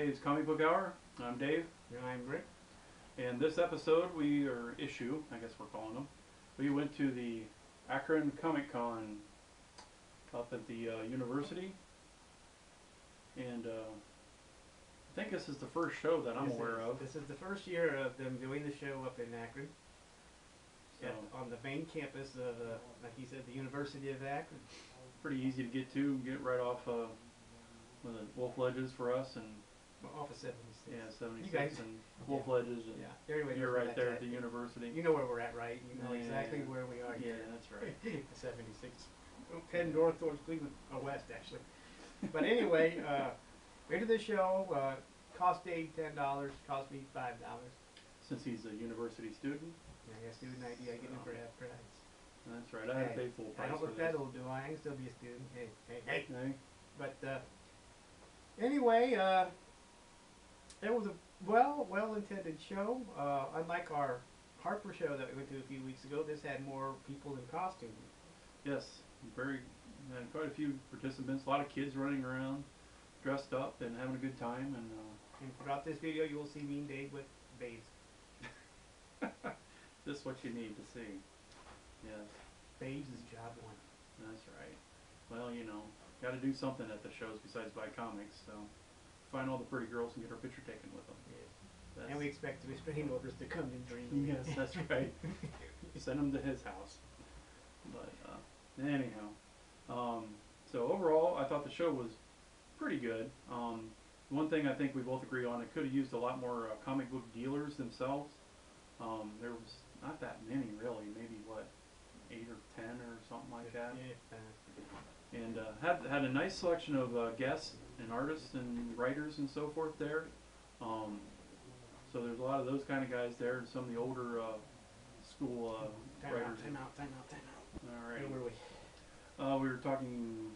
Dave's Comic Book Hour. I'm Dave. And I'm Rick. And this episode, or issue, I guess we're calling them, we went to the Akron Comiccon up at the university. And I think this is the first show that I'm aware of. This is the first year of them doing the show up in Akron. So, on the main campus of, like he said, the University of Akron. Pretty easy to get to. Get right off one of the Wolf Ledges for us, and off of 76. Yeah, 76 you guys, and Wolf Ledges. And everybody you're right there at the university. You know where we're at, right? You know exactly where we are. Yeah, that's right. 76. Heading north towards Cleveland, or west actually. But anyway, went to the show. Cost Dave $10. Cost me $5. Since he's a university student. Yeah, student ID. I get him for half price. That's right. I had to pay full price. I don't look that old, do I? I can still be a student. Hey. But anyway, it was a well-intended show. Unlike our Harper show that we went to a few weeks ago, this had more people in costume. Yes, quite a few participants. A lot of kids running around, dressed up and having a good time. And throughout this video, you will see me and Dave with babes. This is what you need to see. Yes. Babes is job one. That's right. Well, got to do something at the shows besides buy comics, so find all the pretty girls and get our picture taken with them. Yes. And we expect the restraining orders to come in during. Yes, that's right. Send them to his house. But anyhow, so overall, I thought the show was pretty good. One thing I think we both agree on, it could have used a lot more comic book dealers themselves. There was not that many really, maybe 8 or 10 or something like that. Yeah. And had a nice selection of guests and artists and writers and so forth there. So there's a lot of those kind of guys there, and some of the older school writers. Time out. All right. Where were we? We were talking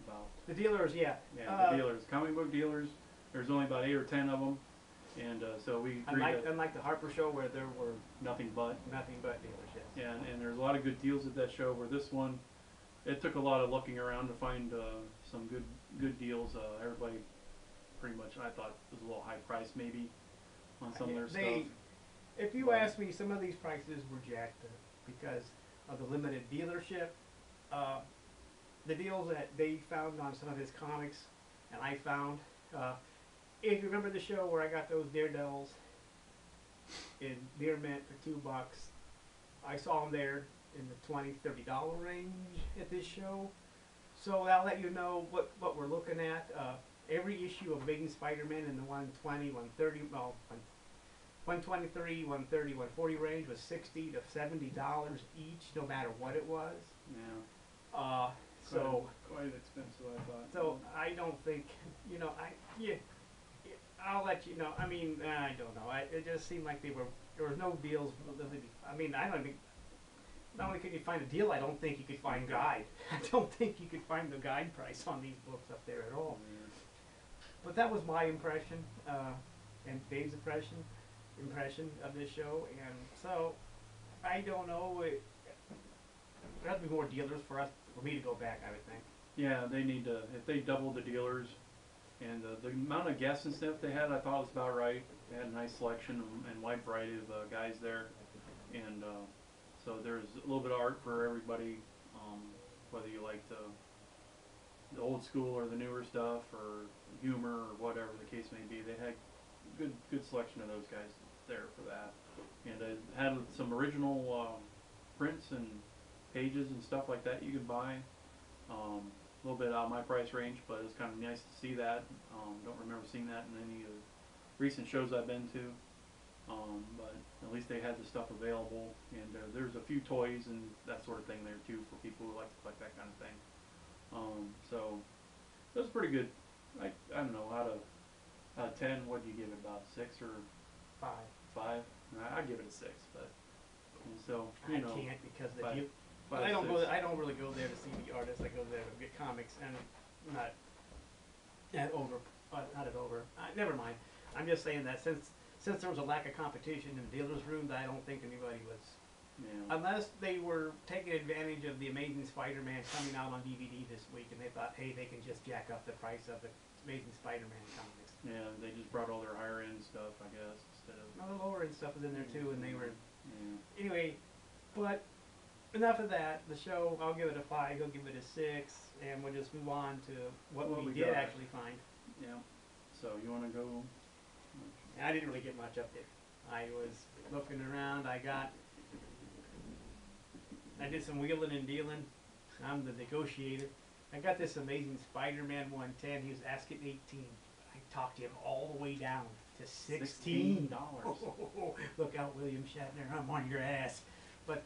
about the dealers. Yeah, the dealers, comic book dealers. There's only about 8 or 10 of them. And so we unlike the Harper show where there were nothing but dealers, yes. Yeah, and there's a lot of good deals at that show. Where this one, it took a lot of looking around to find some good deals. Everybody, pretty much, I thought was a little high priced maybe on some of their stuff. If you ask me, some of these prices were jacked up because of the limited dealership. The deals that they found on some of his comics, and I found. If you remember the show where I got those Daredevils in Beer Mint for $2, I saw them there in the $20, $30 range at this show. So that'll let you know what we're looking at. Every issue of Amazing Spider-Man in the 120, 130, 123, 130, 140 range was $60 to $70 each, no matter what it was. Yeah. Quite expensive, I thought. So I don't think, I'll let you know. I mean, I don't know. It just seemed like there was no deals. I mean, I don't think. Not only could you find a deal, I don't think you could find guide. I don't think you could find the guide price on these books up there at all. But that was my impression, and Dave's impression of this show. And so, I don't know. There has to be more dealers for me to go back, I would think. Yeah, they need to. If they double the dealers. And the amount of guests and stuff they had, I thought was about right. They had a nice selection and wide variety of guys there. And so there's a little bit of art for everybody, whether you like the old school or the newer stuff or humor or whatever the case may be. They had good selection of those guys there for that. And it had some original prints and pages and stuff like that you could buy. A little bit out of my price range, but it was kind of nice to see that. Don't remember seeing that in any of the recent shows I've been to, but at least they had the stuff available, and there's a few toys and that sort of thing there too for people who like to collect that kind of thing. So it was pretty good. I don't know, out of 10, what do you give it, about 6 or 5? 5? I'd give it a 6, but so I can't because I don't really go there to see the artists. I go there to get comics, and not at over. Never mind. I'm just saying that since there was a lack of competition in the dealers' room, I don't think anybody was. Yeah. Unless they were taking advantage of the Amazing Spider-Man coming out on DVD this week, and they thought, hey, they can just jack up the price of it Amazing Spider-Man comics. Yeah, they just brought all their higher end stuff, I guess, instead of. Well, the lower end stuff was in there too, and they were Yeah. anyway. But enough of that. The show, I'll give it a 5. He'll give it a 6, and we'll just move on to what we did got. actually find. Yeah. So you want to go? And I didn't really get much up there. I was looking around. I did some wheeling and dealing. I'm the negotiator. I got this Amazing Spider-Man 110. He was asking 18. I talked him all the way down to $16. Oh, look out, William Shatner. I'm on your ass. But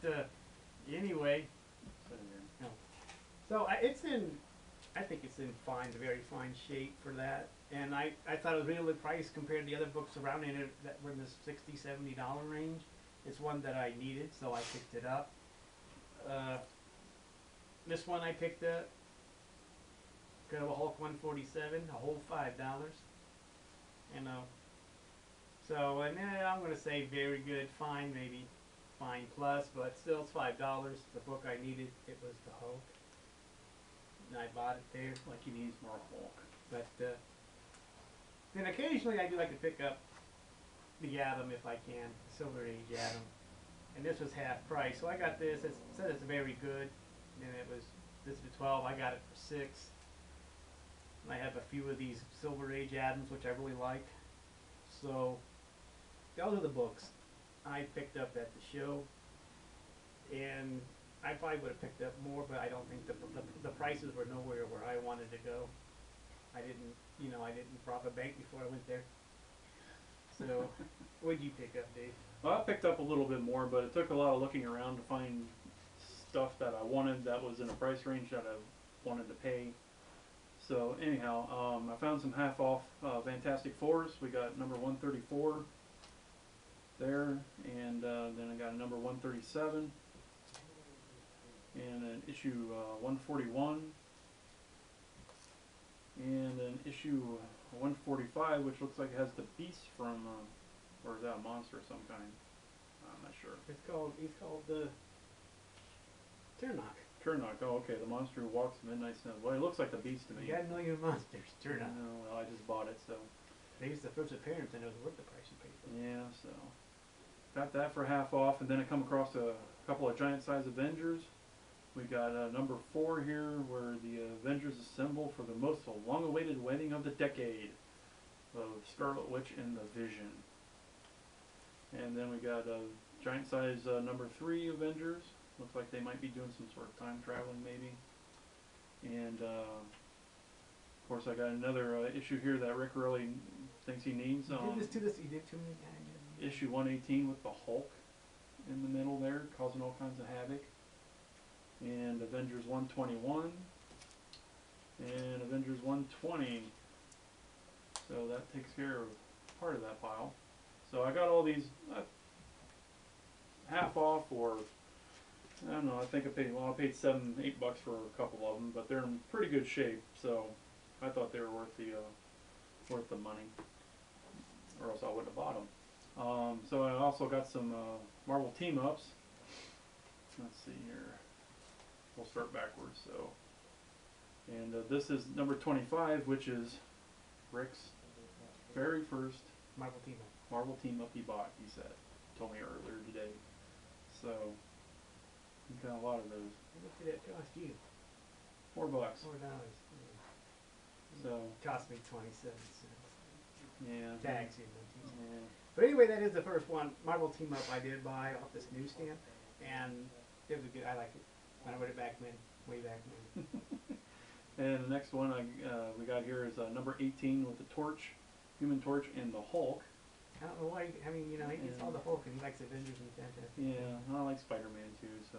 anyway, no. So I think it's in very fine shape for that. And I thought it was really priced compared to the other books around in it that were in the $60, $70 range. It's one that I needed, so I picked it up. This one I picked up, Incredible Hulk 147, a whole $5. You know. So, and I'm going to say very good, fine, maybe fine plus, but still it's $5. The book I needed, it was the Hulk. And I bought it there. Like he needs more Hulk. But then occasionally I do like to pick up the Atom if I can, Silver Age Atom. And this was half price, so I got this. It said it's very good, and this was 12. I got it for 6. And I have a few of these Silver Age Atoms, which I really like. So those are the books I picked up at the show, and I probably would have picked up more, but I don't think the prices were nowhere where I wanted to go. I didn't rob a bank before I went there. So, what did you pick up, Dave? Well, I picked up a little bit more, but it took a lot of looking around to find stuff that I wanted that was in a price range that I wanted to pay. So anyhow, I found some half off Fantastic Fours. We got number 134 there, and then I got a number 137, and an issue 141, and an issue 145, which looks like it has the Beast from, or is that a monster of some kind? I'm not sure. He's called the Turnock. Turnock, oh okay, the monster who walks midnight snow. Well, it looks like the Beast to me. You gotta know your monsters, Turnock. No, well, I just bought it, so. Maybe it's the first appearance and it was worth the price you paid for it. Yeah, so. Got that for half off, and then I come across a couple of giant-size Avengers. We got number 4 here, where the Avengers assemble for the most long-awaited wedding of the decade of Scarlet Witch and the Vision. And then we got giant-size number 3 Avengers. Looks like they might be doing some sort of time traveling, maybe. And of course, I got another issue here that Rick really thinks he needs. You did too many times. Issue 118 with the Hulk in the middle there, causing all kinds of havoc. And Avengers 121 and Avengers 120. So that takes care of part of that pile. So I got all these half off, or I don't know, I think I paid $7, $8 for a couple of them, but they're in pretty good shape, so I thought they were worth the money, or else I wouldn't have bought them. So I also got some Marvel team-ups. Let's see here. We'll start backwards. So, and this is number 25, which is Rick's very first Marvel team-up he bought. He said, told me earlier today. So, he got a lot of those. What did it cost you? $4. $4. So, Cost me 27 cents. yeah. Tax even. Yeah. But anyway, that is the first one, Marvel Team Up I did buy off this newsstand, and it was good. I liked it. I read it back when, way back when. And the next one we got here is number 18 with the Torch, Human Torch, and the Hulk. I don't know why. I mean, he gets all the Hulk, and he likes Avengers and Fantastic. Yeah, I like Spider-Man too. So,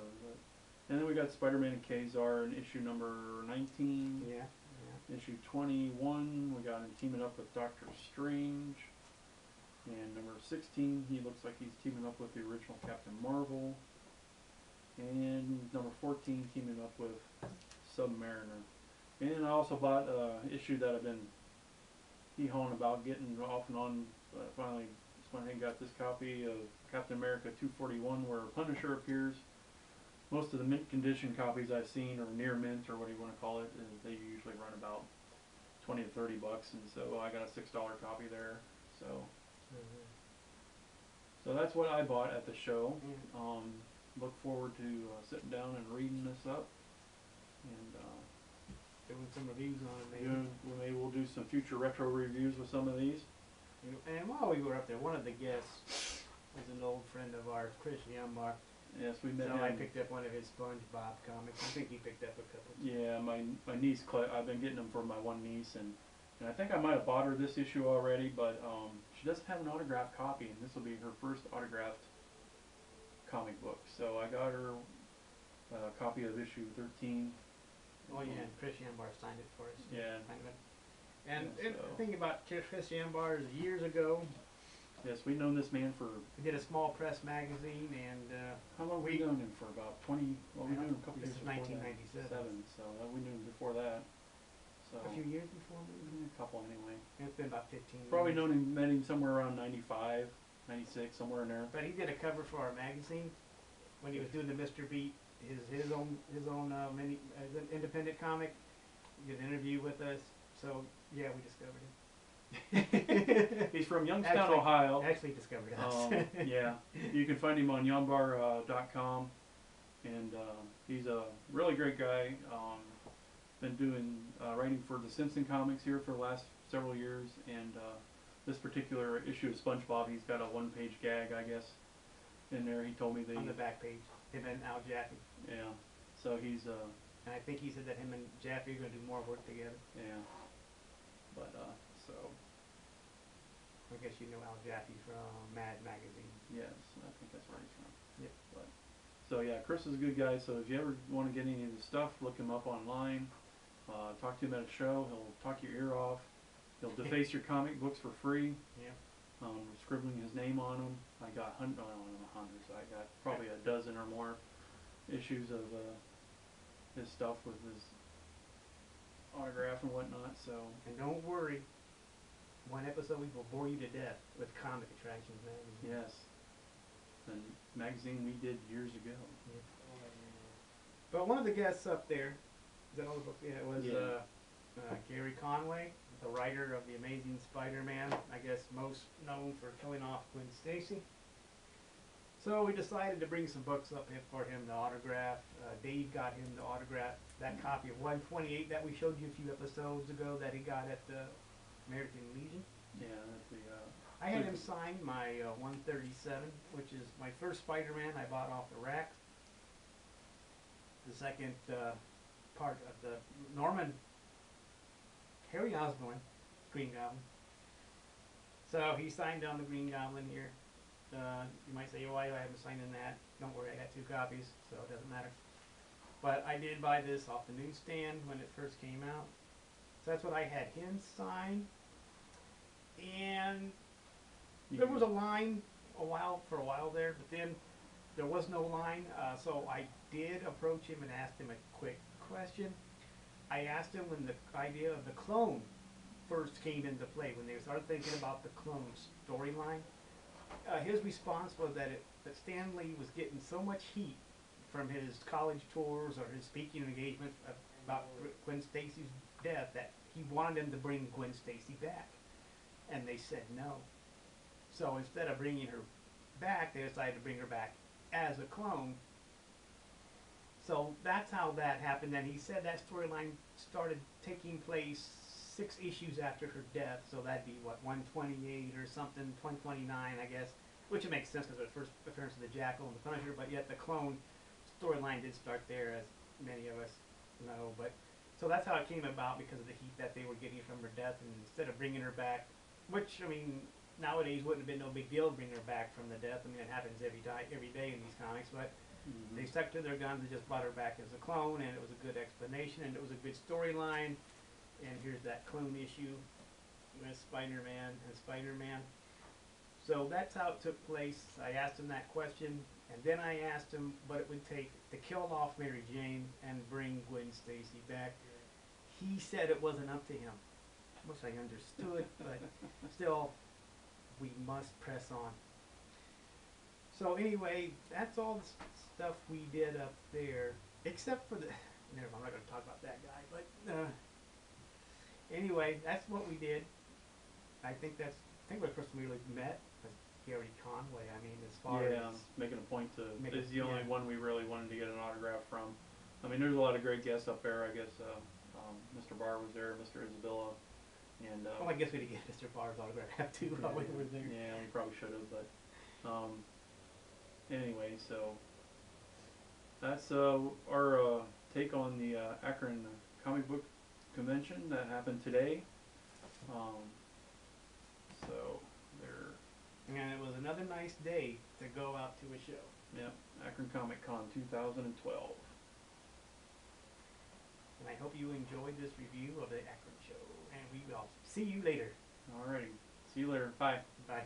and then we got Spider-Man and Kazar in issue number 19. Yeah. Issue 21, we got him teaming up with Doctor Strange. And number 16, he looks like he's teaming up with the original Captain Marvel. And number 14, teaming up with Submariner. And I also bought an issue that I've been hee-hawing about getting off and on. Finally, went and got this copy of Captain America 241, where Punisher appears. Most of the mint condition copies I've seen, or near mint, or what do you want to call it, they usually run about 20 to 30 bucks, and so I got a $6 copy there. So so that's what I bought at the show. Look forward to sitting down and reading this up, and doing some reviews on it maybe. maybe we'll do some future retro reviews with some of these. And while we were up there, one of the guests was an old friend of ours, Chris Yambar. Yes, we met So him. I picked up one of his SpongeBob comics. I think he picked up a couple. Yeah, my niece, I've been getting them for my one niece, and I think I might have bought her this issue already, but she doesn't have an autographed copy, and this will be her first autographed comic book. So I got her a copy of issue 13. Oh yeah, and Chris Yambar signed it for us. Yeah. And Yeah, the so- thing about Chris Yambar is years ago, Yes, we've known this man for, we did a small press magazine, and how long have we known him for? About 20, well, we knew him a couple this years is before 1997. that. So we knew him before that. So a few years before maybe. a couple anyway. It's been about 15 Probably years. met him somewhere around 95, 96, somewhere in there. But he did a cover for our magazine when he was doing the Mr. Beat, his own mini as an independent comic. He did an interview with us. So yeah, we discovered him. He's from Youngstown, Actually- Ohio. Actually discovered us. Yeah, you can find him on yambar.com, and he's a really great guy. Been doing writing for the Simpson comics here for the last several years, and this particular issue of SpongeBob, he's got a one-page gag, I guess, in there. He told me they On the back page, him and Al Jaffe. yeah. So he's And I think he said that him and Jaffe are going to do more work together. yeah, but so I guess you know Al Jaffe from Mad Magazine. yes, I think that's where he's from. Yep. But so yeah, Chris is a good guy. So if you ever want to get any of his stuff, look him up online. Talk to him at a show. He'll talk your ear off. He'll deface your comic books for free. Yeah. Scribbling his name on them. I got hundreds. I got probably a dozen or more issues of his stuff with his autograph and whatnot. So And don't worry, one episode we will bore you to death with Comic Attractions Magazine. yes, and magazine we did years ago. But one of the guests up there, is that all the book? Yeah, it was Yeah. Gary Conway, the writer of The Amazing Spider-Man, I guess most known for killing off Gwen Stacy. So we decided to bring some books up here for him to autograph. Dave got him to autograph that copy of 128 that we showed you a few episodes ago that he got at the American Legion. Yeah, that's the. I had him sign my 137, which is my first Spider-Man I bought off the rack. The second part of the Norman Harry Osborn Green Goblin. So he signed on the Green Goblin here. You might say, why do I have him sign in that? Don't worry, I got 2 copies, so it doesn't matter. But I did buy this off the newsstand when it first came out. So that's what I had him sign. And there was a line for a while there, but then there was no line. So I did approach him and asked him a quick question. I asked him when the idea of the clone first came into play, when they started thinking about the clone storyline. His response was that Stan Lee was getting so much heat from his college tours or his speaking engagements about Gwen Stacy's death that he wanted them to bring Gwen Stacy back. And they said no. So instead of bringing her back, they decided to bring her back as a clone. So that's how that happened. And he said that storyline started taking place 6 issues after her death. So that'd be, what, 128 or something, 129, I guess. Which it makes sense because it was the first appearance of the Jackal and the Punisher. But yet the clone storyline did start there, as many of us know. But so that's how it came about, because of the heat that they were getting from her death. And instead of bringing her back, which, I mean, nowadays wouldn't have been no big deal to bring her back from the death. I mean, it happens every day in these comics. But they stuck to their guns and just brought her back as a clone, and it was a good explanation, and it was a good storyline. And here's that clone issue with Spider-Man and Spider-Man. So that's how it took place. I asked him that question, and then I asked him what it would take to kill off Mary Jane and bring Gwen Stacy back. He said it wasn't up to him. I wish I understood, but still, we must press on. So anyway, that's all the stuff we did up there, except for the, never mind, I'm not going to talk about that guy, but Anyway, that's what we did. I think we're the first time we really met was Gary Conway. I mean, as far Yeah, as making a point to. Make a- Is the only yeah. one we really wanted to get an autograph from. I mean, there's a lot of great guests up there. I guess Mr. Barr was there, Mr. Isabella, and well, I guess we did get Mr. Barr's autograph too while we were there. yeah, we probably should have, but anyway, so that's our take on the Akron Comic Book Convention that happened today. So there, And it was another nice day to go out to a show. yeah, Akron Comiccon 2012. And I hope you enjoyed this review of the Akron show. And we will see you later. Alrighty, see you later. Bye. Bye.